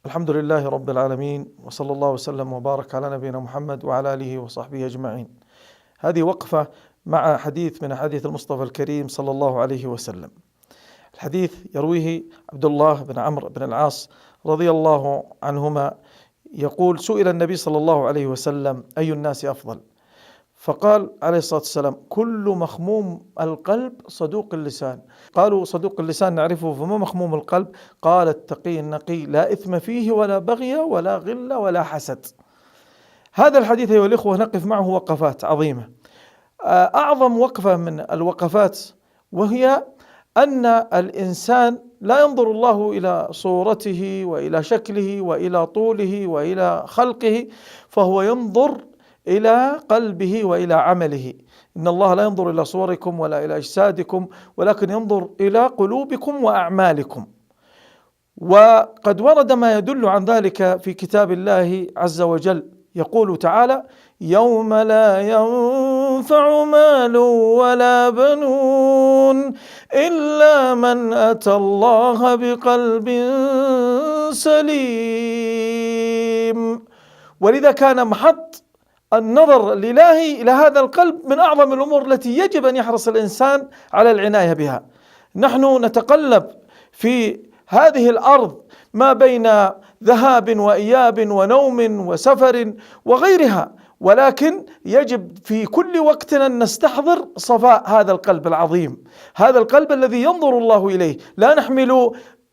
الحمد لله رب العالمين، وصلى الله وسلم وبارك على نبينا محمد وعلى آله وصحبه أجمعين. هذه وقفة مع حديث من أحاديث المصطفى الكريم صلى الله عليه وسلم. الحديث يرويه عبد الله بن عمرو بن العاص رضي الله عنهما، يقول: سئل النبي صلى الله عليه وسلم: أي الناس أفضل؟ فقال عليه الصلاة والسلام: كل مخموم القلب صدوق اللسان. قالوا: صدوق اللسان نعرفه، فما مخموم القلب؟ قال: التقي النقي لا إثم فيه ولا بغي ولا غل ولا حسد. هذا الحديث أيها الإخوة نقف معه وقفات عظيمة. أعظم وقفة من الوقفات وهي أن الإنسان لا ينظر الله إلى صورته وإلى شكله وإلى طوله وإلى خلقه، فهو ينظر إلى قلبه وإلى عمله. إن الله لا ينظر إلى صوركم ولا إلى أجسادكم، ولكن ينظر إلى قلوبكم وأعمالكم. وقد ورد ما يدل عن ذلك في كتاب الله عز وجل، يقول تعالى: يوم لا ينفع مال ولا بنون إلا من أتى الله بقلب سليم. ولذا كان محط النظر الإلهي إلى هذا القلب من أعظم الأمور التي يجب أن يحرص الإنسان على العناية بها. نحن نتقلب في هذه الأرض ما بين ذهاب وإياب ونوم وسفر وغيرها، ولكن يجب في كل وقت أن نستحضر صفاء هذا القلب العظيم، هذا القلب الذي ينظر الله إليه. لا نحمل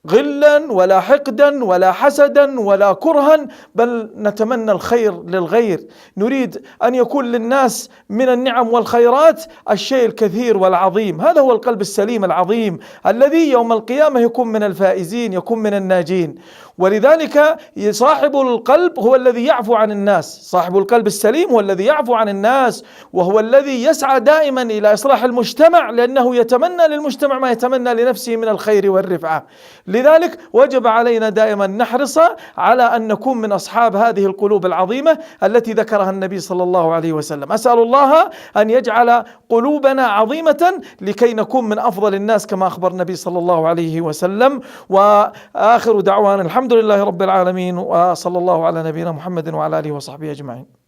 غلا ولا حقدا ولا حسدا ولا كرها، بل نتمنى الخير للغير. نريد أن يكون للناس من النعم والخيرات الشيء الكثير والعظيم. هذا هو القلب السليم العظيم الذي يوم القيامة يكون من الفائزين، يكون من الناجين. ولذلك صاحب القلب هو الذي يعفو عن الناس، صاحب القلب السليم هو الذي يعفو عن الناس، وهو الذي يسعى دائما إلى إصلاح المجتمع، لأنه يتمنى للمجتمع ما يتمنى لنفسه من الخير والرفعة. لذلك وجب علينا دائما نحرص على أن نكون من أصحاب هذه القلوب العظيمة التي ذكرها النبي صلى الله عليه وسلم. أسأل الله أن يجعل قلوبنا عظيمة لكي نكون من أفضل الناس كما أخبر النبي صلى الله عليه وسلم. وآخر دعوانا الحمد لله رب العالمين، وصلى الله على نبينا محمد وعلى آله وصحبه أجمعين.